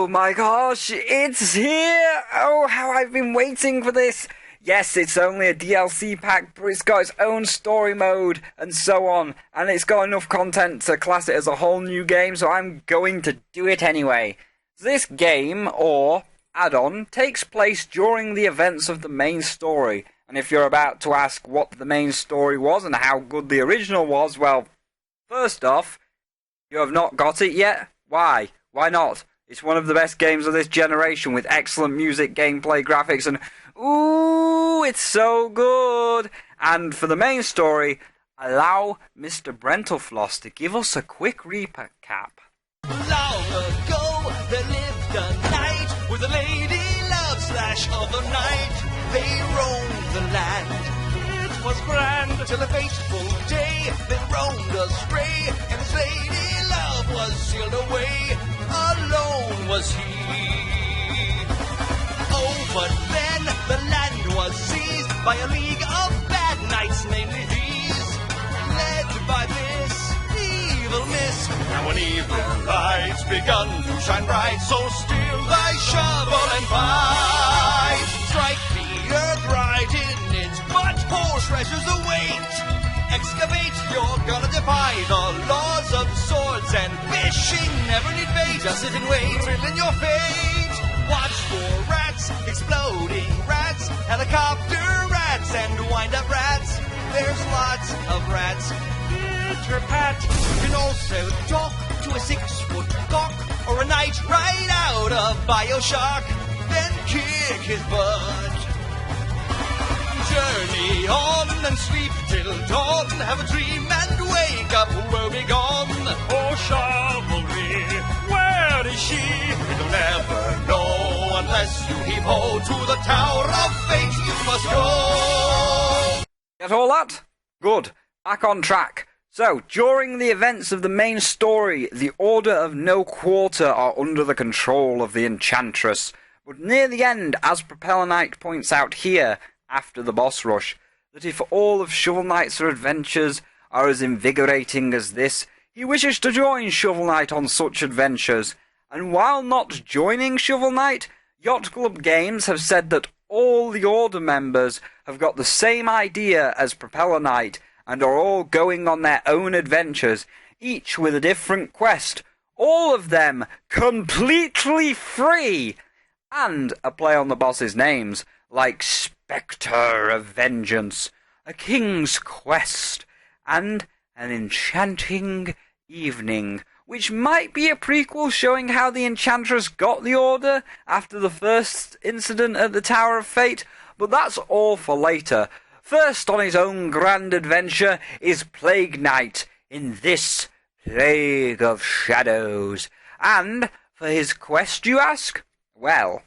Oh my gosh, it's here! Oh, how I've been waiting for this! Yes, it's only a DLC pack, but it's got its own story mode, and so on, and it's got enough content to class it as a whole new game, so I'm going to do it anyway. This game, or add-on, takes place during the events of the main story, and if you're about to ask what the main story was and how good the original was, well, first off, you have not got it yet? Why? Why not? It's one of the best games of this generation with excellent music, gameplay, graphics, and ooh, it's so good! And for the main story, allow Mr. Brentalfloss to give us a quick recap. Long ago, there lived a knight with a lady love slash of the night. They roamed the land. It was grand till a fateful day. They roamed astray, and his lady love was sealed away. Alone was he. Oh, but then the land was seized by a league of bad knights, namely these, led by this evil mist. Now when evening lights begun to shine bright, so steal thy shovel and fight. Strike the earth right in it, but more treasures await. Excavate, you're gonna defy the laws of swords and fishing. Never need bait, just sit and wait, thrill in your fate. Watch for rats, exploding rats, helicopter rats, and wind-up rats. There's lots of rats. Peter Pat. You can also talk to a 6-foot gawk or a knight right out of BioShock. Then kick his butt. Journey on and sleep till dawn. Have a dream and wake up, woe be gone. Oh, chivalry, where is she? You'll never know unless you heave ho to the Tower of Fate. You must go. Get all that? Good. Back on track. So, during the events of the main story, the Order of No Quarter are under the control of the Enchantress. But near the end, as Propeller Knight points out here, after the boss rush, that if all of Shovel Knight's adventures are as invigorating as this, he wishes to join Shovel Knight on such adventures. And while not joining Shovel Knight, Yacht Club Games have said that all the Order members have got the same idea as Propeller Knight and are all going on their own adventures, each with a different quest, all of them completely free, and a play on the boss's names, like Spectre of Vengeance, A King's Quest, and An Enchanting Evening, which might be a prequel showing how the Enchantress got the Order after the first incident at the Tower of Fate, but that's all for later. First on his own grand adventure is Plague Knight in this Plague of Shadows. And for his quest, you ask? Well,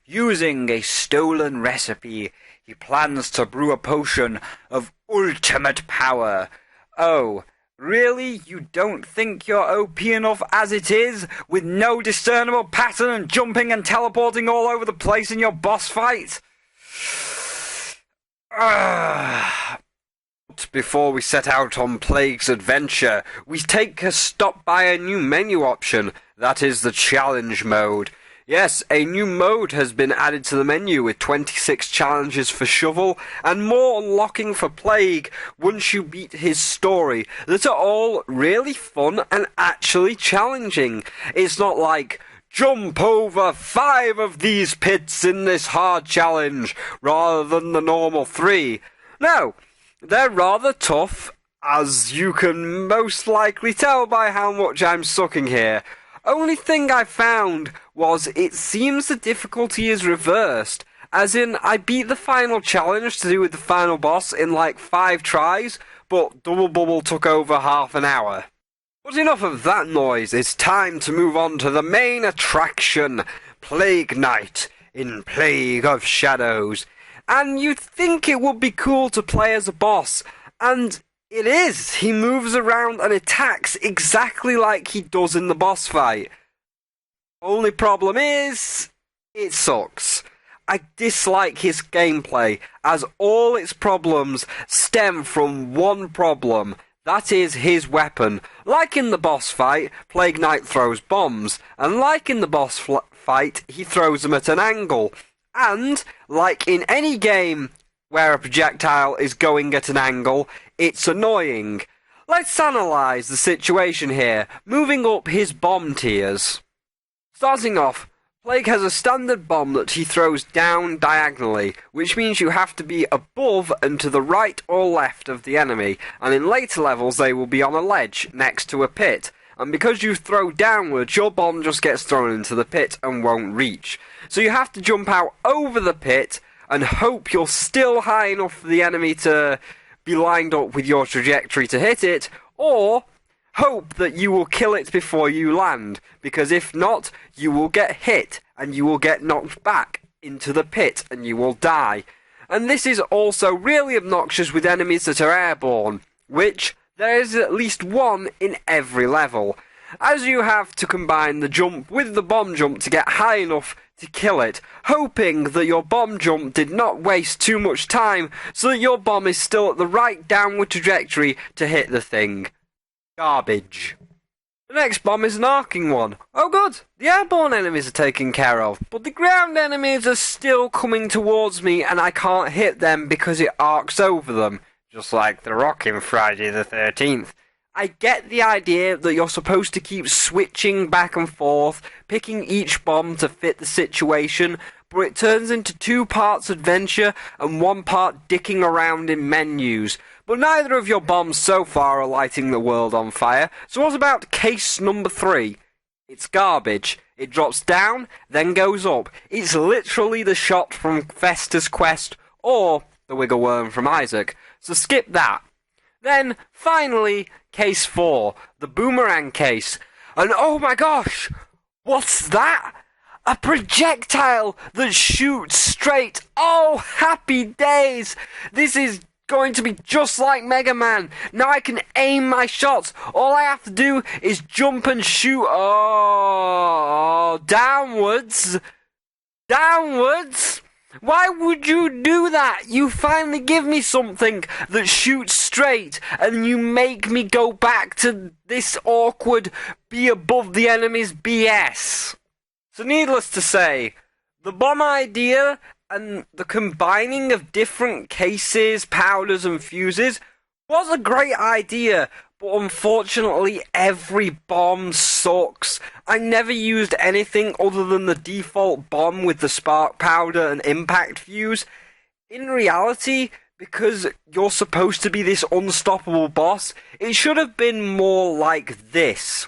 using a stolen recipe, he plans to brew a potion of ultimate power. Oh, really? You don't think you're OP enough as it is, with no discernible pattern and jumping and teleporting all over the place in your boss fight? Before we set out on Plague's adventure, we take a stop by a new menu option, that is the challenge mode. Yes, a new mode has been added to the menu with 26 challenges for Shovel and more unlocking for Plague once you beat his story that are all really fun and actually challenging. It's not like, jump over 5 of these pits in this hard challenge rather than the normal 3. No, they're rather tough, as you can most likely tell by how much I'm sucking here. Only thing I found was it seems the difficulty is reversed, as in I beat the final challenge to do with the final boss in like 5 tries, but Double Bubble took over half an hour. But enough of that noise, it's time to move on to the main attraction, Plague Knight in Plague of Shadows. And you'd think it would be cool to play as a boss, and it is. He moves around and attacks exactly like he does in the boss fight. Only problem is, it sucks. I dislike his gameplay, as all its problems stem from one problem, That is his weapon. Like in the boss fight, Plague Knight throws bombs, and like in the boss fight, he throws them at an angle. And, like in any game where a projectile is going at an angle, it's annoying. Let's analyse the situation here, moving up his bomb tiers. Starting off, Plague has a standard bomb that he throws down diagonally, which means you have to be above and to the right or left of the enemy, and in later levels they will be on a ledge next to a pit. And because you throw downwards, your bomb just gets thrown into the pit and won't reach. So you have to jump out over the pit and hope you're still high enough for the enemy to be lined up with your trajectory to hit it, or hope that you will kill it before you land, because if not, you will get hit and you will get knocked back into the pit and you will die. And this is also really obnoxious with enemies that are airborne, which there is at least one in every level, as you have to combine the jump with the bomb jump to get high enough to kill it, hoping that your bomb jump did not waste too much time so that your bomb is still at the right downward trajectory to hit the thing. Garbage. The next bomb is an arcing one. Oh good, the airborne enemies are taken care of, but the ground enemies are still coming towards me and I can't hit them because it arcs over them, just like the rock in Friday the 13th. I get the idea that you're supposed to keep switching back and forth, picking each bomb to fit the situation, but it turns into 2 parts adventure and 1 part dicking around in menus. But neither of your bombs so far are lighting the world on fire, so what about case number 3? It's garbage. It drops down, then goes up. It's literally the shot from Fester's Quest, or the Wiggle Worm from Isaac, so skip that. Then, finally, case 4, the boomerang case. And oh my gosh, what's that? A projectile that shoots straight. Oh, happy days! This is going to be just like Mega Man. Now I can aim my shots. All I have to do is jump and shoot. Oh, downwards. Downwards? Why would you do that? You finally give me something that shoots straight, and you make me go back to this awkward be above the enemy's BS. So needless to say, the bomb idea and the combining of different cases, powders and fuses was a great idea, but unfortunately every bomb sucks. I never used anything other than the default bomb with the spark powder and impact fuse. In reality, because you're supposed to be this unstoppable boss, it should have been more like this.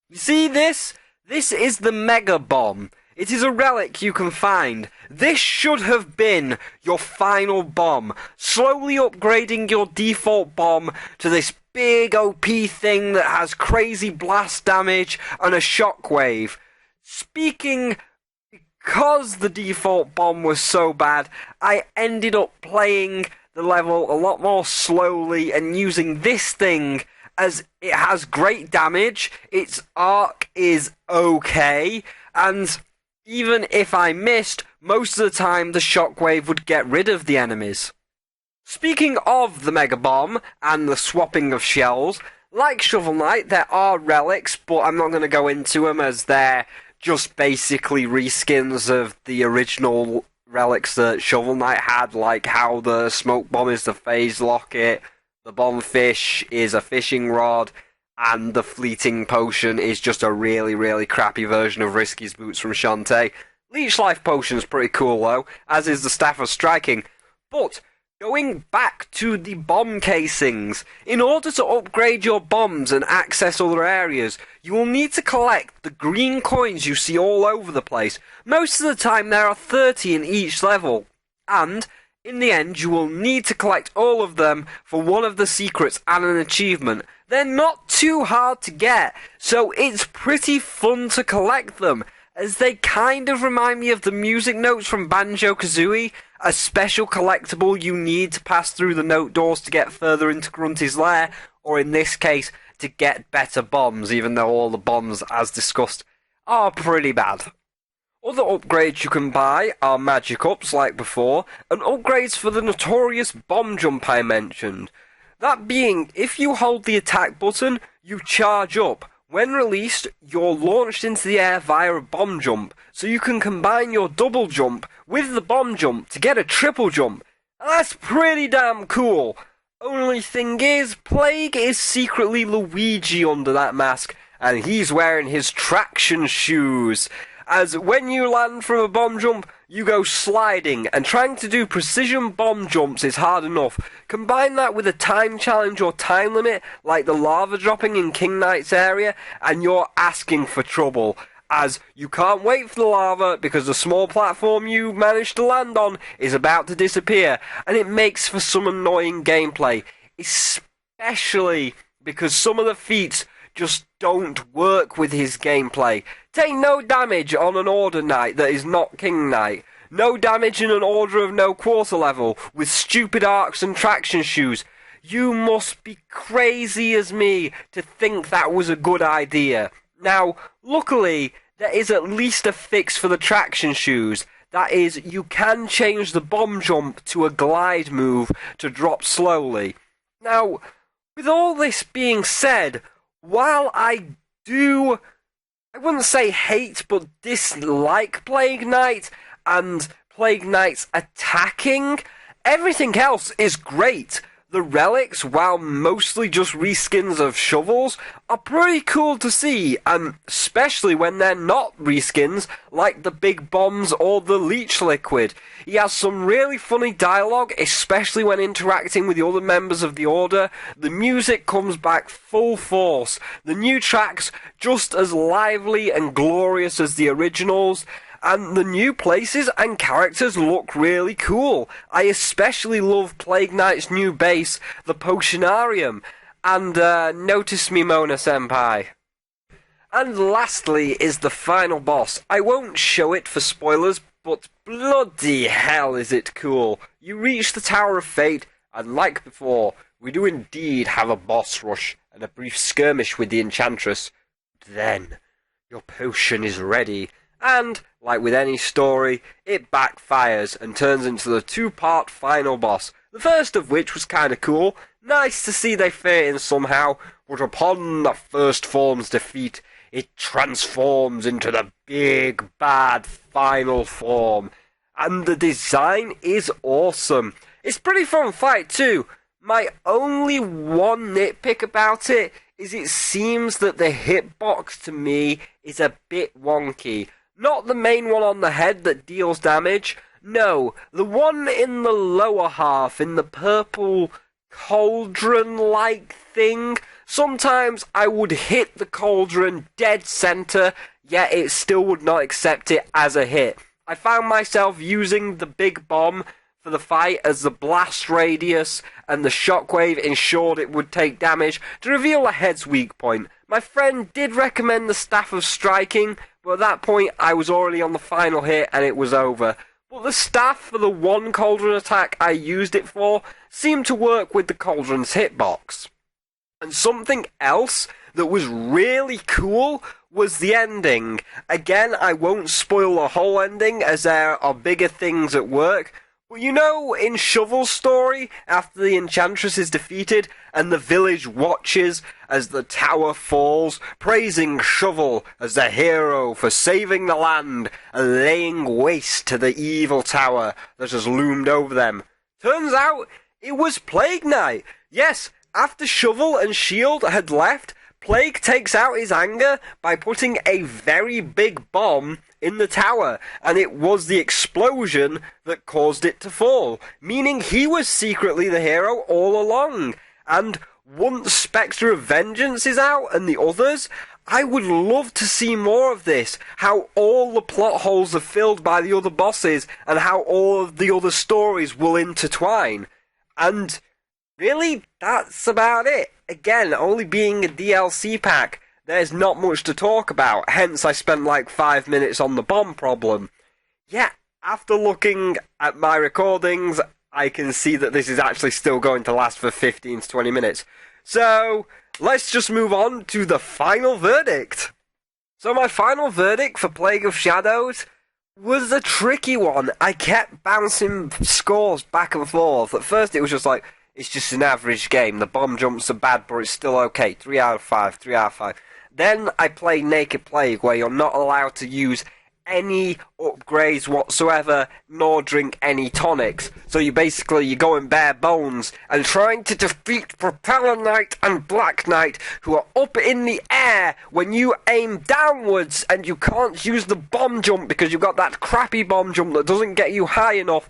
You see this? This is the Mega Bomb. It is a relic you can find. This should have been your final bomb, slowly upgrading your default bomb to this big OP thing that has crazy blast damage and a shockwave. Because the default bomb was so bad, I ended up playing the level a lot more slowly and using this thing, as it has great damage, its arc is okay, and even if I missed, most of the time the shockwave would get rid of the enemies. Speaking of the Mega Bomb and the swapping of shells, like Shovel Knight, there are relics, but I'm not going to go into them as they're just basically reskins of the original relics that Shovel Knight had, like how the Smoke Bomb is the Phase Locket, the Bombfish is a fishing rod, and the Fleeting Potion is just a really, really crappy version of Risky's Boots from Shantae. Leech Life Potion's pretty cool though, as is the Staff of Striking. But going back to the bomb casings, in order to upgrade your bombs and access other areas, you will need to collect the green coins you see all over the place. Most of the time there are 30 in each level, and in the end you will need to collect all of them for one of the secrets and an achievement. They're not too hard to get, so it's pretty fun to collect them, as they kind of remind me of the music notes from Banjo-Kazooie, a special collectible you need to pass through the note doors to get further into Grunty's lair, or in this case, to get better bombs, even though all the bombs, as discussed, are pretty bad. Other upgrades you can buy are magic ups like before, and upgrades for the notorious bomb jump I mentioned. That being, if you hold the attack button, you charge up. When released, you're launched into the air via a bomb jump, so you can combine your double jump with the bomb jump to get a triple jump. And that's pretty damn cool. Only thing is, Plague is secretly Luigi under that mask, and he's wearing his traction shoes. As when you land from a bomb jump, you go sliding, and trying to do precision bomb jumps is hard enough. Combine that with a time challenge or time limit, like the lava dropping in King Knight's area, and you're asking for trouble, as you can't wait for the lava because the small platform you managed to land on is about to disappear, and it makes for some annoying gameplay, especially because some of the feats just don't work with his gameplay. Take no damage on an Order Knight that is not King Knight. No damage in an Order of No Quarter level with stupid arcs and traction shoes. You must be crazy as me to think that was a good idea. Now, luckily, there is at least a fix for the traction shoes. That is, you can change the bomb jump to a glide move to drop slowly. Now, with all this being said, while I wouldn't say hate, but dislike Plague Knight and Plague Knight's attacking, everything else is great. The relics, while mostly just reskins of shovels, are pretty cool to see, and especially when they're not reskins, like the big bombs or the leech liquid. He has some really funny dialogue, especially when interacting with the other members of the Order. The music comes back full force. The new tracks just as lively and glorious as the originals. And the new places and characters look really cool. I especially love Plague Knight's new base, the Potionarium. And notice me, Mona Senpai. And lastly is the final boss. I won't show it for spoilers, but bloody hell is it cool. You reach the Tower of Fate, and like before, we do indeed have a boss rush and a brief skirmish with the Enchantress. Then, your potion is ready. And, like with any story, it backfires and turns into the two-part final boss, the first of which was kinda cool. Nice to see they fit in somehow, but upon the first form's defeat, it transforms into the big bad final form. And the design is awesome. It's pretty fun fight too. My only one nitpick about it is it seems that the hitbox to me is a bit wonky. Not the main one on the head that deals damage. No, the one in the lower half, in the purple cauldron-like thing. Sometimes I would hit the cauldron dead center, yet it still would not accept it as a hit. I found myself using the big bomb for the fight as the blast radius and the shockwave ensured it would take damage to reveal the head's weak point. My friend did recommend the Staff of Striking, but at that point I was already on the final hit and it was over. But the staff for the one cauldron attack I used it for seemed to work with the cauldron's hitbox. And something else that was really cool was the ending. Again, I won't spoil the whole ending as there are bigger things at work. Well, you know, in Shovel's story, after the Enchantress is defeated and the village watches as the tower falls, praising Shovel as the hero for saving the land and laying waste to the evil tower that has loomed over them. Turns out, it was Plague Knight. Yes, after Shovel and Shield had left, Plague takes out his anger by putting a very big bomb in the tower, and it was the explosion that caused it to fall, meaning he was secretly the hero all along. And once Spectre of Vengeance is out and the others, I would love to see more of this, how all the plot holes are filled by the other bosses and how all of the other stories will intertwine. And really, that's about it. Again, only being a DLC pack, there's not much to talk about, hence I spent like 5 minutes on the bomb problem. Yeah, after looking at my recordings, I can see that this is actually still going to last for 15 to 20 minutes. So, let's just move on to the final verdict. So my final verdict for Plague of Shadows was a tricky one. I kept bouncing scores back and forth. At first it was just like, it's just an average game. The bomb jumps are bad, but it's still okay. 3 out of 5, 3 out of 5. Then I play Naked Plague, where you're not allowed to use any upgrades whatsoever, nor drink any tonics. So you're going bare bones and trying to defeat Propeller Knight and Black Knight, who are up in the air when you aim downwards, and you can't use the bomb jump because you've got that crappy bomb jump that doesn't get you high enough.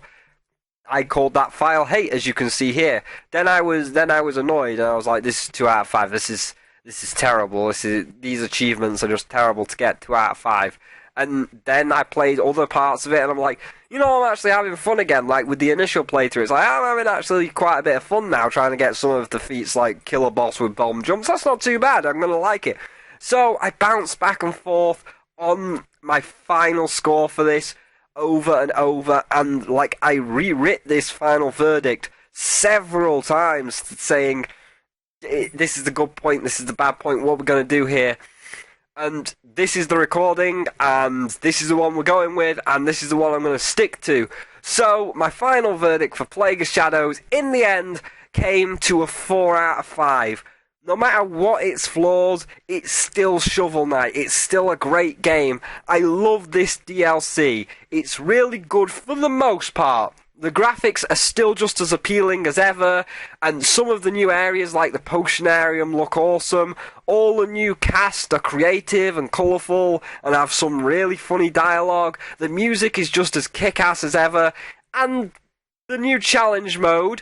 I called that file hate, as you can see here. Then I was annoyed, and I was like, this is 2 out of 5. This is terrible. These achievements are just terrible to get 2 out of 5. And then I played other parts of it, and I'm like, I'm actually having fun again. Like with the initial playthrough, it's like, I'm having actually quite a bit of fun now, trying to get some of the feats like kill a boss with bomb jumps. That's not too bad. I'm gonna like it. So I bounced back and forth on my final score for this over and over, and like I rewrit this final verdict several times, saying, this is the good point, this is the bad point, what we're going to do here. And this is the recording, and this is the one we're going with, and this is the one I'm going to stick to. So, my final verdict for Plague of Shadows, in the end, came to a 4 out of 5. No matter what its flaws, it's still Shovel Knight. It's still a great game. I love this DLC. It's really good for the most part. The graphics are still just as appealing as ever, and some of the new areas like the Potionarium look awesome. All the new cast are creative and colourful and have some really funny dialogue. The music is just as kick-ass as ever, and the new challenge mode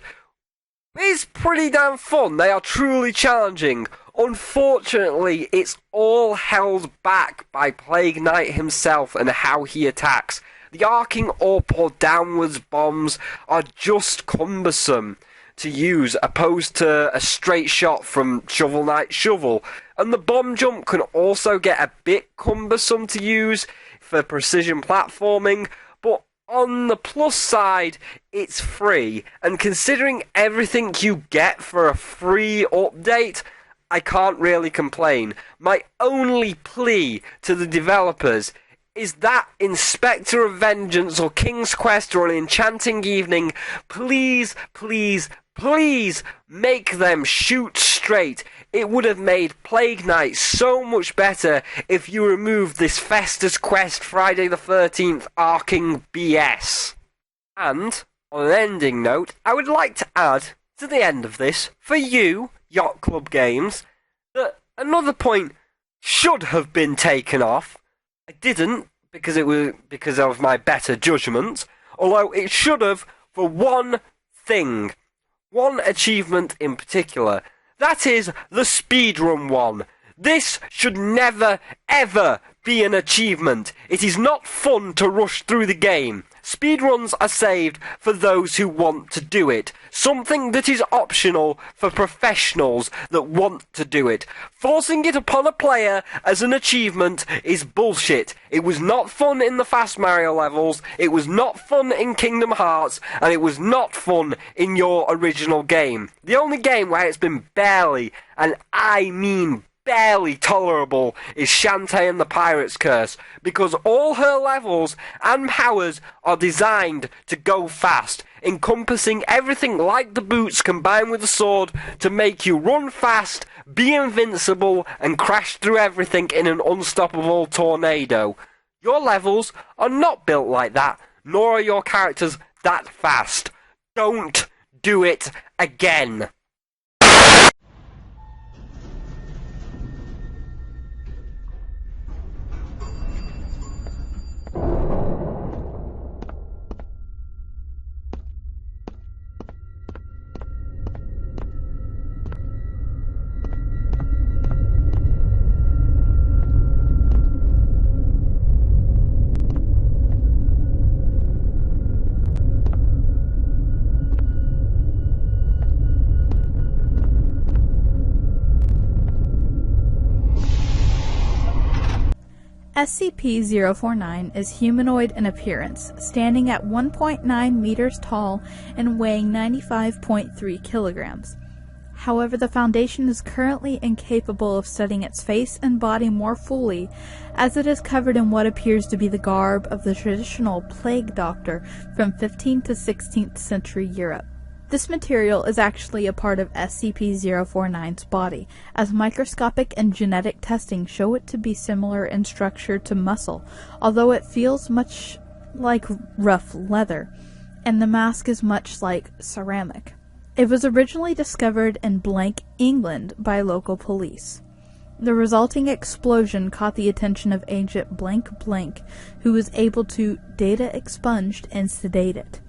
is pretty damn fun. They are truly challenging. Unfortunately, it's all held back by Plague Knight himself and how he attacks. The arcing up or downwards bombs are just cumbersome to use, opposed to a straight shot from Shovel Knight Shovel. And the bomb jump can also get a bit cumbersome to use for precision platforming, but on the plus side, it's free, and considering everything you get for a free update, I can't really complain. My only plea to the developers is that Inspector of Vengeance or King's Quest or an Enchanting Evening, please, please, please make them shoot straight. It would have made Plague Knight so much better if you removed this Festus Quest Friday the 13th arcing BS. And, on an ending note, I would like to add to the end of this, for you, Yacht Club Games, that another point should have been taken off. I didn't, because of my better judgment, although it should have for one thing. One achievement in particular. That is the speedrun one. This should never, ever be an achievement. It is not fun to rush through the game. Speedruns are saved for those who want to do it. Something that is optional for professionals that want to do it. Forcing it upon a player as an achievement is bullshit. It was not fun in the Fast Mario levels, it was not fun in Kingdom Hearts, and it was not fun in your original game. The only game where it's been barely, and I mean barely tolerable, is Shantae and the Pirate's Curse, because all her levels and powers are designed to go fast, encompassing everything like the boots combined with the sword to make you run fast, be invincible, and crash through everything in an unstoppable tornado. Your levels are not built like that, nor are your characters that fast. Don't do it again. SCP-049 is humanoid in appearance, standing at 1.9 meters tall and weighing 95.3 kilograms. However, the Foundation is currently incapable of studying its face and body more fully, as it is covered in what appears to be the garb of the traditional plague doctor from 15th to 16th century Europe. This material is actually a part of SCP-049's body, as microscopic and genetic testing show it to be similar in structure to muscle, although it feels much like rough leather, and the mask is much like ceramic. It was originally discovered in Blank, England by local police. The resulting explosion caught the attention of Agent Blank Blank, who was able to data expunged and sedate it.